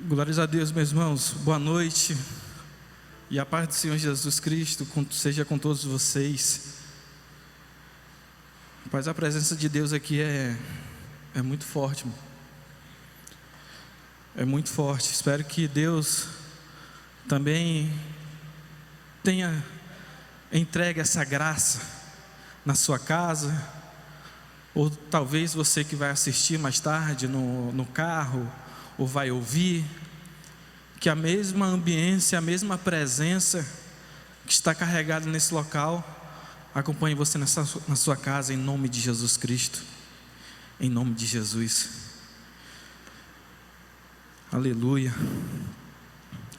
Glórias a Deus, meus irmãos, boa noite, e a paz do Senhor Jesus Cristo seja com todos vocês. Mas a presença de Deus aqui é muito forte, irmão. É muito forte. Espero que Deus também tenha entregue essa graça na sua casa, ou talvez você que vai assistir mais tarde no carro, ou vai ouvir, que a mesma ambiência, a mesma presença que está carregada nesse local acompanhe você na sua casa, em nome de Jesus Cristo, em nome de Jesus. Aleluia.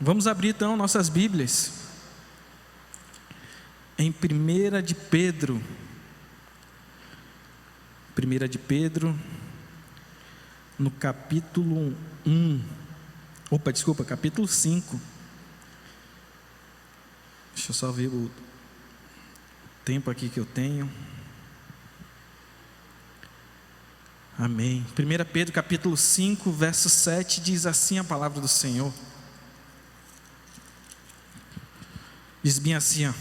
Vamos abrir então nossas Bíblias em 1 de Pedro. 1 de Pedro, no capítulo capítulo 5. Deixa eu só ver o tempo aqui que eu tenho. Amém. 1 Pedro capítulo 5, verso 7, diz assim a palavra do Senhor. Diz bem assim, ó: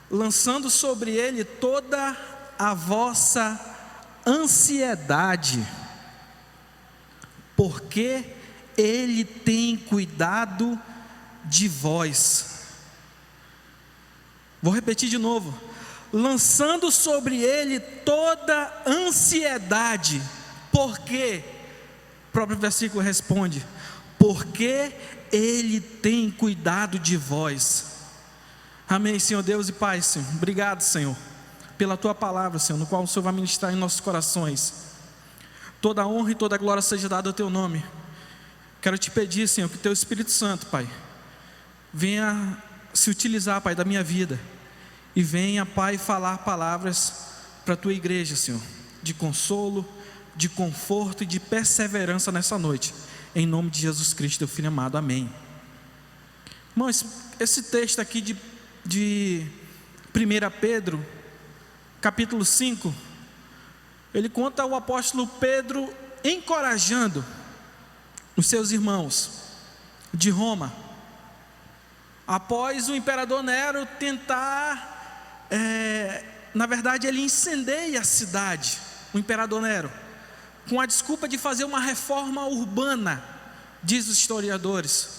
lançando sobre ele toda a vossa ansiedade, porque ele tem cuidado de vós. Vou repetir de novo: lançando sobre ele toda ansiedade, porque, o próprio versículo responde, porque ele tem cuidado de vós. Amém, Senhor Deus e Pai, Senhor, obrigado, Senhor, pela Tua palavra, Senhor, no qual o Senhor vai ministrar em nossos corações. Toda a honra e toda a glória seja dada ao Teu nome. Quero Te pedir, Senhor, que Teu Espírito Santo, Pai, venha se utilizar, Pai, da minha vida, e venha, Pai, falar palavras para a Tua igreja, Senhor, de consolo, de conforto e de perseverança nessa noite, em nome de Jesus Cristo, Teu Filho amado, amém. Irmão, esse texto aqui de 1 Pedro, capítulo 5, ele conta o apóstolo Pedro encorajando os seus irmãos de Roma, após o imperador Nero tentar, na verdade ele incendeia a cidade, o imperador Nero, com a desculpa de fazer uma reforma urbana, diz os historiadores.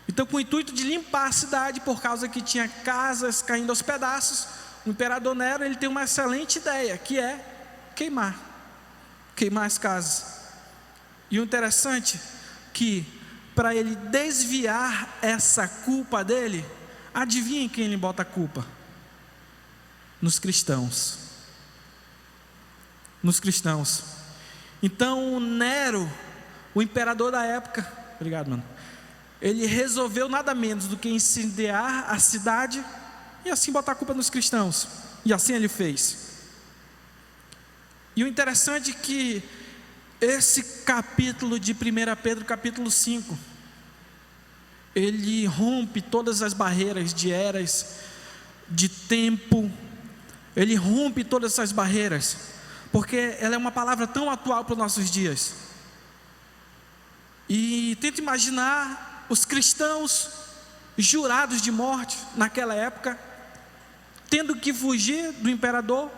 Então, com o intuito de limpar a cidade, por causa que tinha casas caindo aos pedaços, o imperador Nero, ele tem uma excelente ideia, que é queimar as casas. E o interessante que, para ele desviar essa culpa dele, adivinhem quem ele bota a culpa? Nos cristãos. Então Nero, o imperador da época, obrigado, mano, ele resolveu nada menos do que incendiar a cidade e assim botar a culpa nos cristãos. E assim ele fez. E o interessante é que esse capítulo de 1 Pedro, capítulo 5, ele rompe todas as barreiras de eras, de tempo. Ele rompe todas essas barreiras, porque ela é uma palavra tão atual para os nossos dias. E tenta imaginar os cristãos jurados de morte naquela época, tendo que fugir do imperador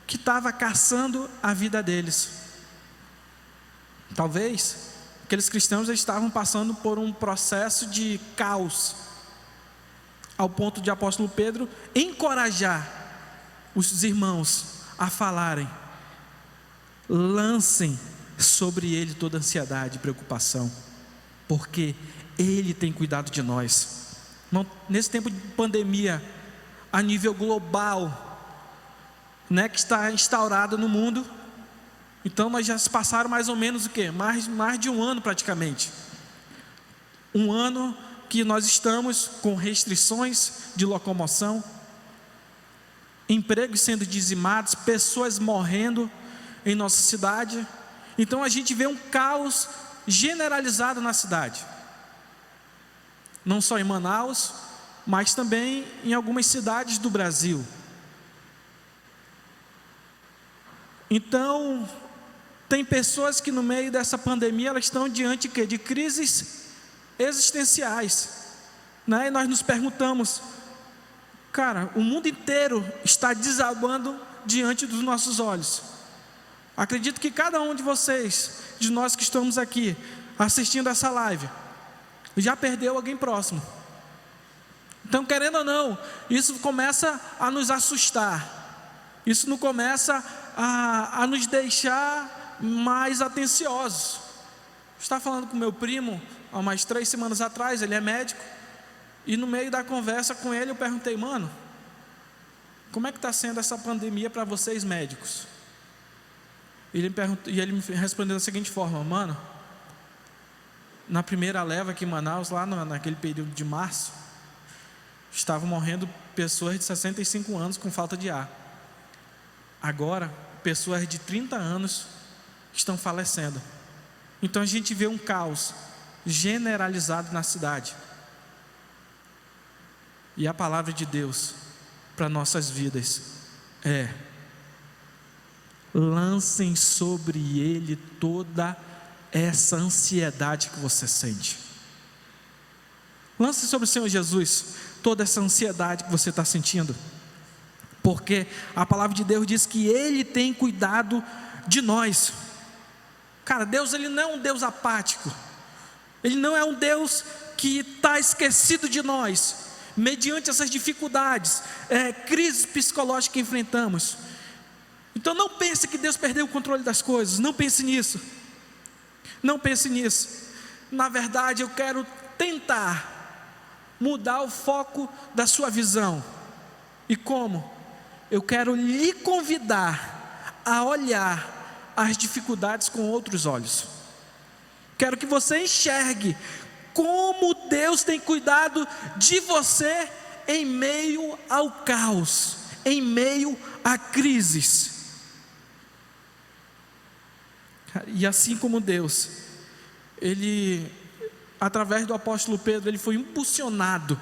que estava caçando a vida deles. Talvez aqueles cristãos estavam passando por um processo de caos, ao ponto de apóstolo Pedro encorajar os irmãos a falarem: lancem sobre ele toda ansiedade e preocupação, porque ele tem cuidado de nós. Nesse tempo de pandemia a nível global, que está instaurada no mundo, então nós já se passaram mais ou menos o quê? Mais de um ano praticamente. Um ano que nós estamos com restrições de locomoção, empregos sendo dizimados, pessoas morrendo em nossa cidade. Então a gente vê um caos generalizado na cidade, não só em Manaus, mas também em algumas cidades do Brasil. Então Tem pessoas que no meio dessa pandemia, elas estão diante de crises existenciais, né? E nós nos perguntamos, cara, o mundo inteiro está desabando diante dos nossos olhos. Acredito que cada um de vocês, de nós que estamos aqui assistindo essa live, já perdeu alguém próximo. Então, querendo ou não, isso começa a nos assustar. Isso não começa a nos deixar mais atenciosos. Estava falando com meu primo há umas 3 semanas atrás, ele é médico, e no meio da conversa com ele eu perguntei, mano, como é que está sendo essa pandemia para vocês médicos? E ele me respondeu da seguinte forma, mano, na primeira leva aqui em Manaus, lá naquele período de março, estavam morrendo pessoas de 65 anos com falta de ar. Agora, pessoas de 30 anos estão falecendo. Então a gente vê um caos generalizado na cidade. E a palavra de Deus para nossas vidas é: lancem sobre ele toda essa ansiedade que você sente. Lance sobre o Senhor Jesus toda essa ansiedade que você está sentindo, porque a palavra de Deus diz que Ele tem cuidado de nós. Cara, Deus, Ele não é um Deus apático, Ele não é um Deus que está esquecido de nós, mediante essas dificuldades, crises psicológicas que enfrentamos. Então não pense que Deus perdeu o controle das coisas, não pense nisso, não pense nisso. Na verdade, eu quero tentar mudar o foco da sua visão. E como? Eu quero lhe convidar a olhar as dificuldades com outros olhos. Quero que você enxergue como Deus tem cuidado de você em meio ao caos, em meio a crises. E assim como Deus, Ele, através do apóstolo Pedro, ele foi impulsionado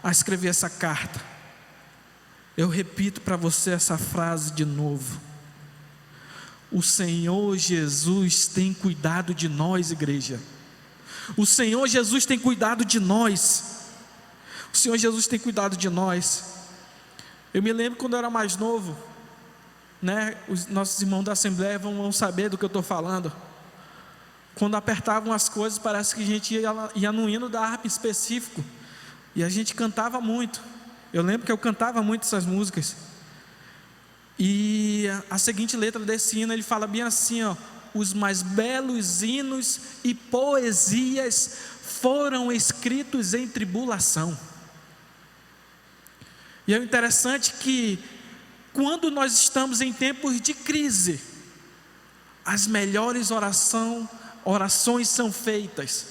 a escrever essa carta. Eu repito para você essa frase de novo: o Senhor Jesus tem cuidado de nós, igreja. O Senhor Jesus tem cuidado de nós. O Senhor Jesus tem cuidado de nós. Eu me lembro quando eu era mais novo, né? Os nossos irmãos da Assembleia vão saber do que eu estou falando. Quando apertavam as coisas, parece que a gente ia no hino da harpa específico, e a gente cantava muito. Eu lembro que eu cantava muito essas músicas. E a seguinte letra desse hino, ele fala bem assim, ó: os mais belos hinos e poesias foram escritos em tribulação. E é interessante que quando nós estamos em tempos de crise, as melhores orações são feitas,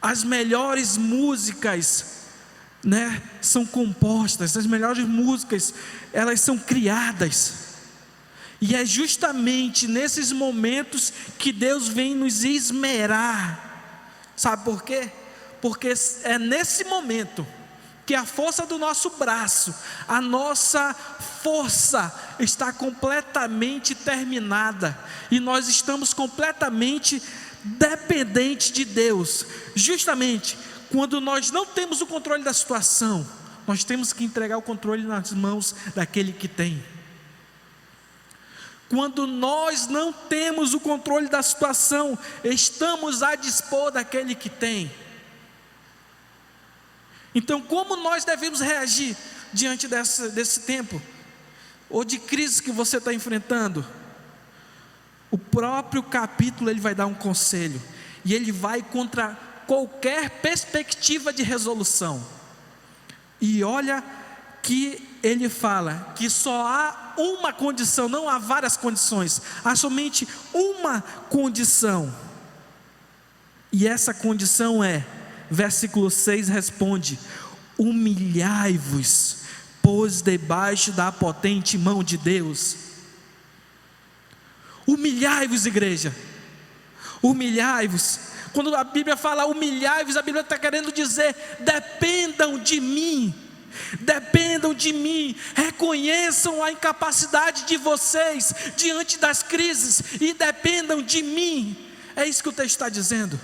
as melhores músicas, né, são compostas, as melhores músicas, elas são criadas. E é justamente nesses momentos que Deus vem nos esmerar. Sabe por quê? Porque é nesse momento que a força do nosso braço, a nossa força está completamente terminada, e nós estamos completamente dependentes de Deus. Justamente quando nós não temos o controle da situação, nós temos que entregar o controle nas mãos daquele que tem. Quando nós não temos o controle da situação, estamos a dispor daquele que tem. Então, como nós devemos reagir diante desse tempo, ou de crise que você está enfrentando? O próprio capítulo, ele vai dar um conselho, e ele vai contra qualquer perspectiva de resolução. E olha que ele fala que só há uma condição, não há várias condições, há somente uma condição. E essa condição é, versículo 6 responde: humilhai-vos, pois debaixo da potente mão de Deus. Humilhai-vos, igreja, humilhai-vos. Quando a Bíblia fala humilhai-vos, a Bíblia está querendo dizer: dependam de mim, dependam de mim, reconheçam a incapacidade de vocês diante das crises e dependam de mim. É isso que o texto está dizendo.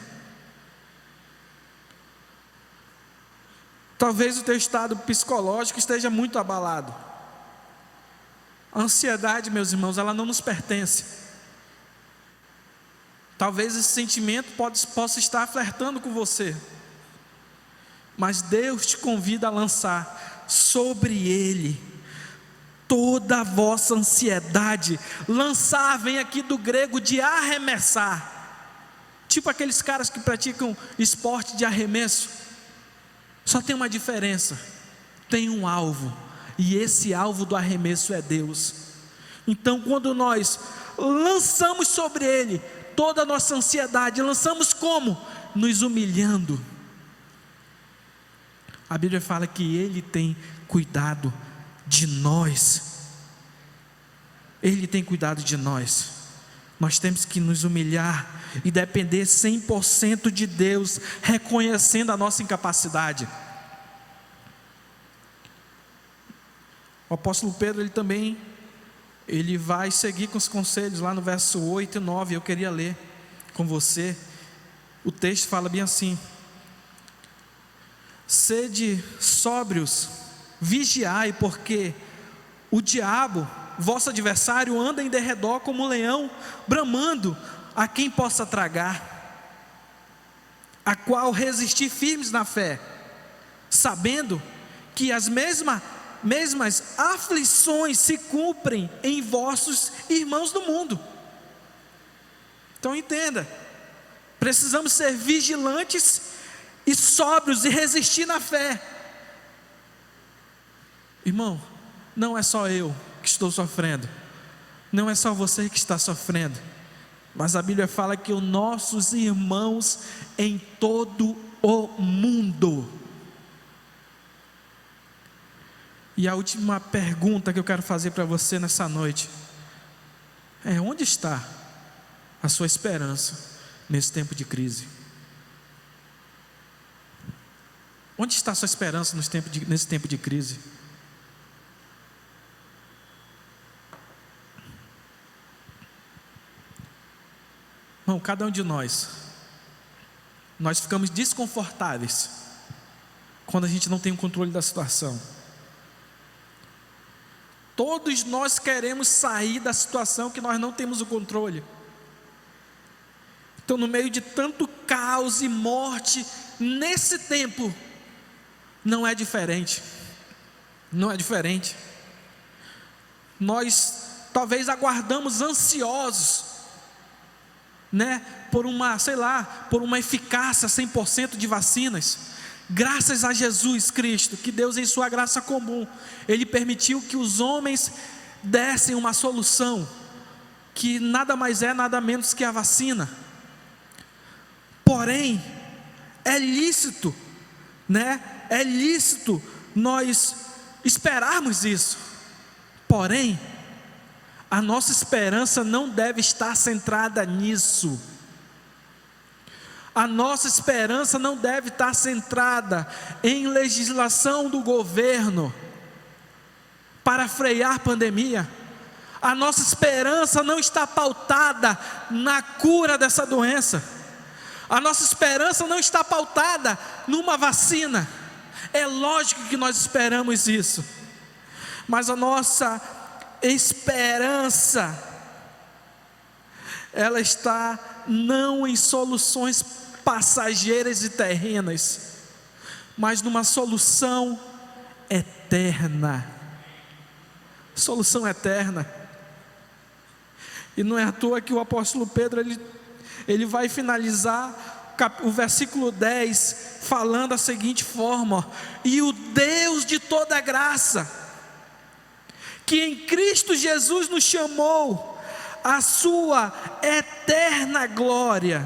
Talvez o teu estado psicológico esteja muito abalado. A ansiedade, meus irmãos, ela não nos pertence. Talvez esse sentimento possa estar flertando com você, mas Deus te convida a lançar sobre Ele toda a vossa ansiedade. Lançar vem aqui do grego de arremessar, tipo aqueles caras que praticam esporte de arremesso. Só tem uma diferença: tem um alvo, e esse alvo do arremesso é Deus. Então, quando nós lançamos sobre Ele toda a nossa ansiedade, lançamos como? Nos humilhando. A Bíblia fala que Ele tem cuidado de nós. Ele tem cuidado de nós. Nós temos que nos humilhar e depender 100% de Deus, reconhecendo a nossa incapacidade. O apóstolo Pedro, ele vai seguir com os conselhos lá no verso 8 e 9, eu queria ler com você. O texto fala bem assim: sede sóbrios, vigiai, porque o diabo, vosso adversário, anda em derredor como um leão, bramando a quem possa tragar, a qual resistir firmes na fé, sabendo que as mesmas aflições se cumprem em vossos irmãos do mundo. Então entenda, precisamos ser vigilantes e sóbrios e resistir na fé. Irmão, não é só eu que estou sofrendo, não é só você que está sofrendo, mas a Bíblia fala que os nossos irmãos em todo o mundo. E a última pergunta que eu quero fazer para você nessa noite é: onde está a sua esperança nesse tempo de crise? Onde está a sua esperança nesse tempo de crise? Irmão, cada um de nós ficamos desconfortáveis quando a gente não tem o controle da situação. Todos nós queremos sair da situação que nós não temos o controle. Então, no meio de tanto caos e morte, nesse tempo, não é diferente. Não é diferente. Nós talvez aguardamos ansiosos, por uma eficácia 100% de vacinas. Graças a Jesus Cristo, que Deus em sua graça comum, Ele permitiu que os homens dessem uma solução, que nada mais é, nada menos que a vacina. Porém, é lícito nós esperarmos isso. Porém, a nossa esperança não deve estar centrada nisso. A nossa esperança não deve estar centrada em legislação do governo para frear a pandemia. A nossa esperança não está pautada na cura dessa doença. A nossa esperança não está pautada numa vacina. É lógico que nós esperamos isso, mas a nossa esperança, ela está não em soluções passageiras e terrenas, mas numa solução eterna. Solução eterna. E não é à toa que o apóstolo Pedro ele vai finalizar o versículo 10 falando da seguinte forma: e o Deus de toda graça, que em Cristo Jesus nos chamou à sua eterna glória,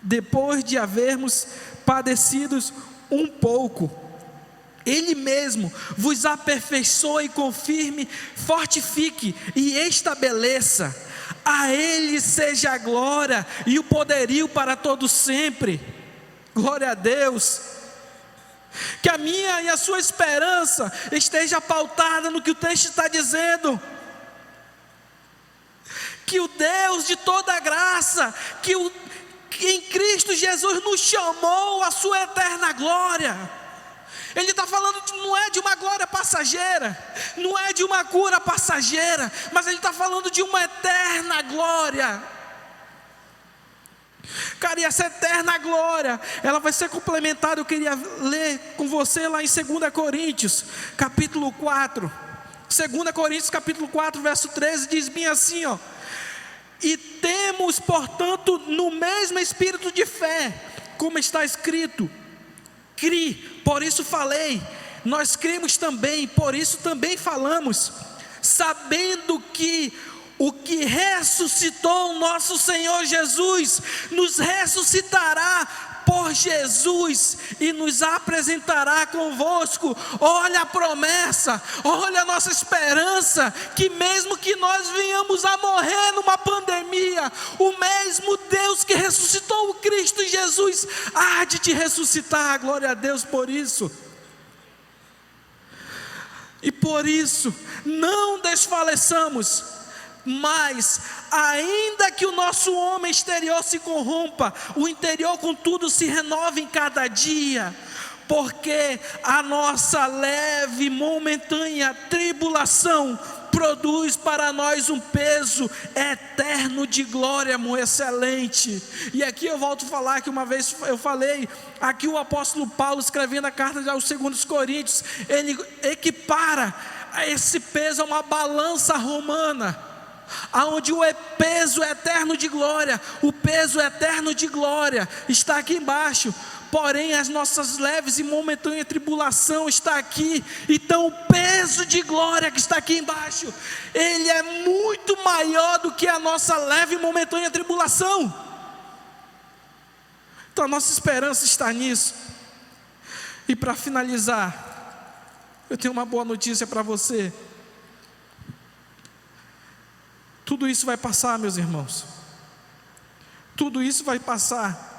depois de havermos padecidos um pouco, Ele mesmo vos aperfeiçoe, confirme, fortifique e estabeleça. A Ele seja a glória e o poderio para todo sempre. Glória a Deus. Que a minha e a sua esperança esteja pautada no que o texto está dizendo. Que o Deus de toda graça, que em Cristo Jesus nos chamou à sua eterna glória. Ele está falando não é de uma glória passageira, não é de uma cura passageira, mas ele está falando de uma eterna glória. Cara, e essa eterna glória, ela vai ser complementada. Eu queria ler com você lá em 2 Coríntios, capítulo 4. 2 Coríntios, capítulo 4, verso 13, diz bem assim, ó: e temos, portanto, no mesmo espírito de fé, como está escrito: cri, por isso falei. Nós cremos também, por isso também falamos, sabendo que o que ressuscitou o nosso Senhor Jesus, nos ressuscitará por Jesus e nos apresentará convosco. Olha a promessa, olha a nossa esperança, que mesmo que nós venhamos a morrer numa pandemia, o mesmo Deus que ressuscitou o Cristo Jesus, há de te ressuscitar. Glória a Deus por isso. E por isso, não desfaleçamos, mas ainda que o nosso homem exterior se corrompa, o interior contudo se renova em cada dia, porque a nossa leve e momentânea tribulação produz para nós um peso eterno de glória muito excelente. E aqui eu volto a falar que uma vez eu falei, aqui o apóstolo Paulo, escrevendo a carta aos 2 Coríntios, ele equipara esse peso a uma balança romana, aonde o peso eterno de glória, o peso eterno de glória está aqui embaixo, porém as nossas leves e momentânea tribulação está aqui. Então o peso de glória que está aqui embaixo, ele é muito maior do que a nossa leve e momentânea tribulação. Então a nossa esperança está nisso. E para finalizar, eu tenho uma boa notícia para você. Tudo isso vai passar, meus irmãos. Tudo isso vai passar.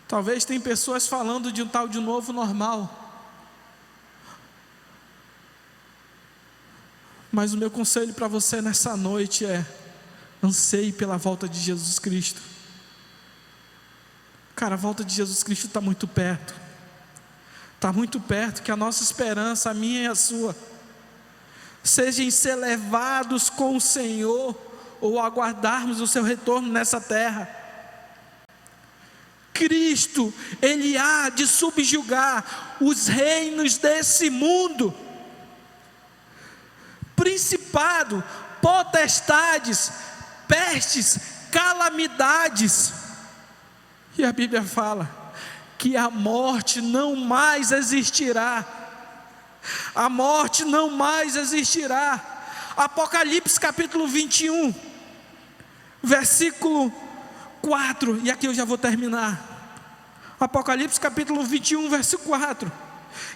Talvez tem pessoas falando de um tal de novo normal. Mas o meu conselho para você nessa noite é: anseie pela volta de Jesus Cristo. Cara, a volta de Jesus Cristo está muito perto. Está muito perto, que a nossa esperança, a minha e a sua, sejam ser levados com o Senhor, ou aguardarmos o seu retorno nessa terra. Cristo, Ele há de subjugar os reinos desse mundo, principado, potestades, pestes, calamidades. E a Bíblia fala que a morte não mais existirá. A morte não mais existirá. Apocalipse capítulo 21, versículo 4, e aqui eu já vou terminar. Apocalipse capítulo 21, versículo 4.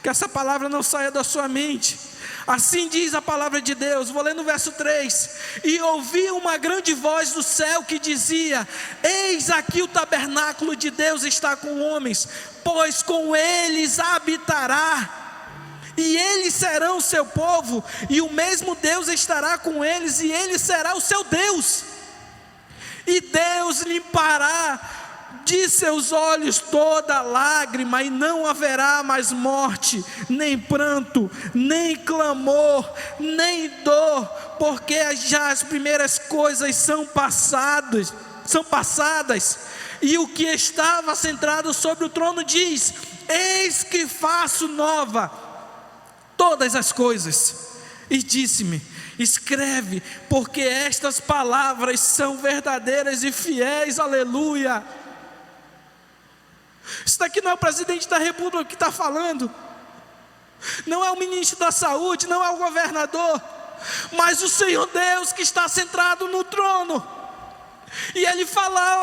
Que essa palavra não saia da sua mente. Assim diz a palavra de Deus. Vou ler no verso 3: e ouvi uma grande voz do céu que dizia: eis aqui o tabernáculo de Deus está com homens, pois com eles habitará, e eles serão o seu povo, e o mesmo Deus estará com eles, e ele será o seu Deus. E Deus limpará de seus olhos toda lágrima, e não haverá mais morte, nem pranto, nem clamor, nem dor, porque já as primeiras coisas são passadas. E o que estava sentado sobre o trono diz: eis que faço nova todas as coisas. E disse-me: escreve, porque estas palavras são verdadeiras e fiéis. Aleluia. Isso daqui não é o presidente da república que está falando, não é o ministro da saúde, não é o governador, mas o Senhor Deus que está sentado no trono. E Ele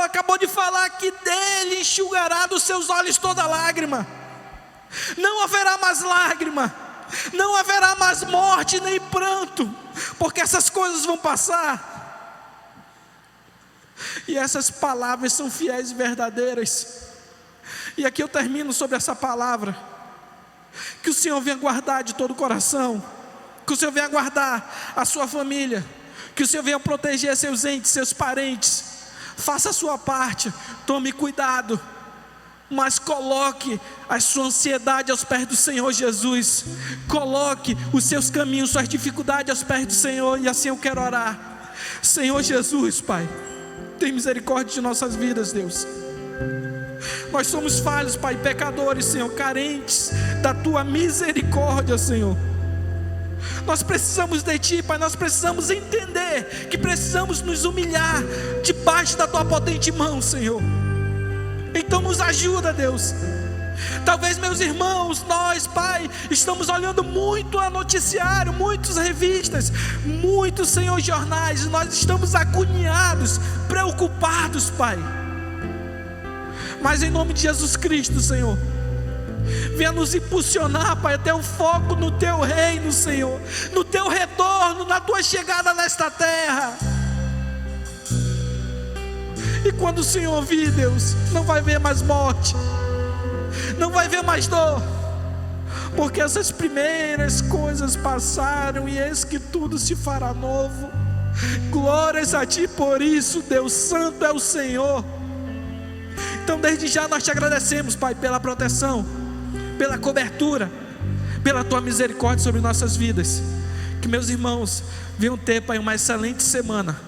acabou de falar que dele enxugará dos seus olhos toda lágrima. Não haverá mais lágrima, não haverá mais morte nem pranto, porque essas coisas vão passar. E essas palavras são fiéis e verdadeiras. E aqui eu termino sobre essa palavra. Que o Senhor venha guardar de todo o coração, que o Senhor venha guardar a sua família, que o Senhor venha proteger seus entes, seus parentes. Faça a sua parte, tome cuidado, mas coloque a sua ansiedade aos pés do Senhor Jesus. Coloque os seus caminhos, suas dificuldades aos pés do Senhor. E assim eu quero orar. Senhor Jesus, Pai, tem misericórdia de nossas vidas, Deus. Nós somos falhos, Pai, pecadores, Senhor, carentes da Tua misericórdia, Senhor. Nós precisamos de Ti, Pai, nós precisamos entender que precisamos nos humilhar debaixo da Tua potente mão, Senhor. Então nos ajuda, Deus. Talvez meus irmãos, nós, Pai, estamos olhando muito a noticiário, muitas revistas, muitos, Senhor, jornais, e nós estamos agoniados, preocupados, Pai. Mas em nome de Jesus Cristo, Senhor, venha nos impulsionar, Pai, até o foco no Teu reino, Senhor, no Teu retorno, na Tua chegada nesta terra. E quando o Senhor vir, Deus, não vai ver mais morte, não vai ver mais dor, porque essas primeiras coisas passaram e eis que tudo se fará novo. Glórias a Ti por isso, Deus santo é o Senhor. Então desde já nós Te agradecemos, Pai, pela proteção, pela cobertura, pela Tua misericórdia sobre nossas vidas. Que meus irmãos venham ter, Pai, uma excelente semana.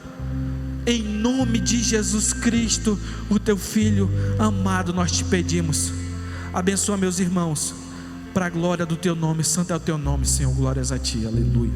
Em nome de Jesus Cristo, o Teu Filho amado, nós Te pedimos. Abençoa meus irmãos, para a glória do Teu nome. Santo é o Teu nome, Senhor. Glórias a Ti, aleluia.